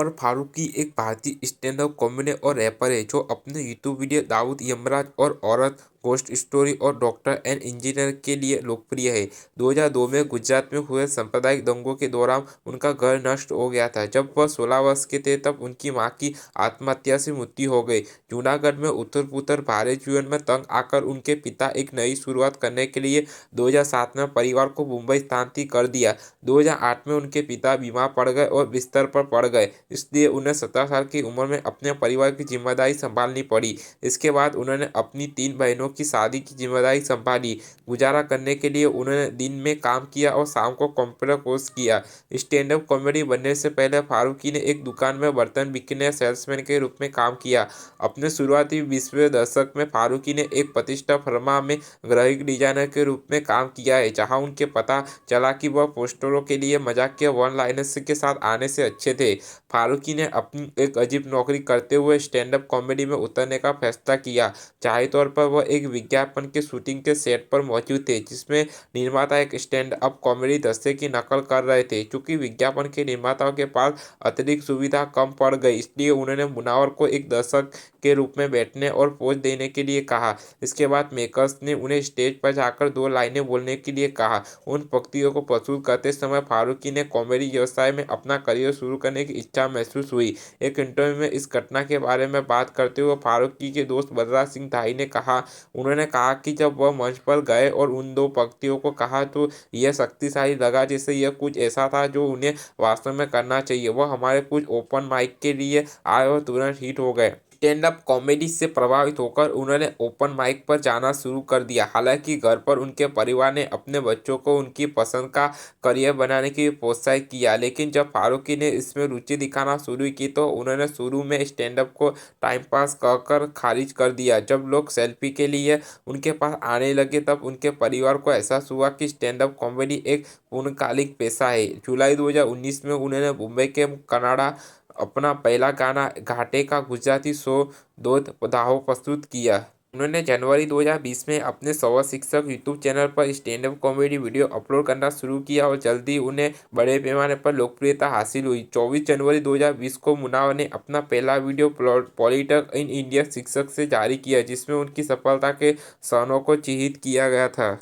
मुनव्वर फारूकी एक भारतीय stand up comedian और रैपर है जो अपने यूट्यूब वीडियो दाऊद यमराज और औरत, घोस्ट स्टोरी और डॉक्टर एंड इंजीनियर के लिए लोकप्रिय है। 2002 में गुजरात में हुए सांप्रदायिक दंगों के दौरान उनका घर नष्ट हो गया था। जब वह 16 वर्ष के थे तब उनकी मां की आत्महत्या से मृत्यु हो गई। जूनागढ़ में उत्तर-पुत्र भारी जीवन में तंग आकर उनके पिता एक नई शुरुआत करने के लिए 2007 में परिवार को मुंबई स्थानांतरित कर दिया। 2008 में उनके पिता बीमार पड़ गए और बिस्तर पर पड़ गए, इसलिए उन्हें 17 साल की उम्र में अपने परिवार की जिम्मेदारी संभालनी पड़ी। इसके बाद उन्होंने अपनी 3 बहनों की शादी की जिम्मेदारी संभाली। गुजारा करने के लिए उन्होंने दिन में काम किया और शाम को कंप्यूटर कोर्स किया। स्टैंड-अप कॉमेडी बनने से पहले फारूकी ने एक दुकान में बर्तन बिकने सेल्समैन के रूप में काम किया। अपने शुरुआती 20वें दशक में फारूकी ने एक प्रतिष्ठित फर्म में ग्राफिक डिजाइनर के रूप में काम किया है, जहां उनके पता चला कि वह पोस्टरों के लिए मजाकिया वन-लाइनर्स के साथ आने से अच्छे थे। फारूकी ने अपनी एक अजीब नौकरी करते हुए स्टैंड-अप कॉमेडी में उतरने का फैसला किया। जाहिर तौर पर वह एक विज्ञापन के शूटिंग के सेट पर मौजूद थे, जिसमें निर्माता एक स्टैंड-अप कॉमेडी दस्ते की नकल कर रहे थे। चूंकि विज्ञापन के निर्माताओं के पास अतिरिक्त सुविधा कम पड़ गई, इसलिए उन्होंने मुनव्वर को एक दर्शक के रूप में बैठने और पोज देने के लिए कहा। इसके बाद मेकर्स ने उन्हें स्टेज पर जाकर 2 लाइनें बोलने के लिए कहा। उन पंक्तियों को प्रस्तुत करते समय फारूकी ने कॉमेडी व्यवसाय में अपना करियर शुरू करने की इच्छा महसूस हुई। एक इंटरव्यू में इस घटना के बारे में बात करते हुए फारूकी के दोस्त बलराज सिंह धाई ने कहा, उन्होंने कहा कि जब वह मंच पर गए और उन 2 पंक्तियों को कहा तो यह शक्तिशाली लगा, जैसे यह कुछ ऐसा था जो उन्हें वास्तव में करना चाहिए। वह हमारे कुछ ओपन माइक के लिए आए और तुरंत हिट हो गए। स्टैंड-अप कॉमेडी से प्रभावित होकर उन्होंने ओपन माइक पर जाना शुरू कर दिया। हालांकि घर पर उनके परिवार ने अपने बच्चों को उनकी पसंद का करियर बनाने के लिए प्रोत्साहित किया, लेकिन जब फारूकी ने इसमें रुचि दिखाना शुरू की तो उन्होंने शुरू में स्टैंड-अप को टाइम पास कहकर खारिज कर दिया। जब लोग सेल्फी के लिए उनके पास आने लगे तब उनके परिवार को एहसास हुआ कि स्टैंड-अप कॉमेडी एक पूर्णकालिक पेशा है। जुलाई 2019 में उन्होंने मुंबई के कनाडा अपना पहला गाना घाटे का गुजराती शो दो दाहो प्रस्तुत किया। उन्होंने जनवरी 2020 में अपने सवा शिक्षक यूट्यूब चैनल पर स्टैंड-अप कॉमेडी वीडियो अपलोड करना शुरू किया और जल्दी उन्हें बड़े पैमाने पर लोकप्रियता हासिल हुई। 24 जनवरी 2020 को मुनव्वर ने अपना पहला वीडियो पॉलिटिक्स इन इंडिया शीर्षक से जारी किया, जिसमें उनकी सफलता के क्षणों को चित्रित किया गया था।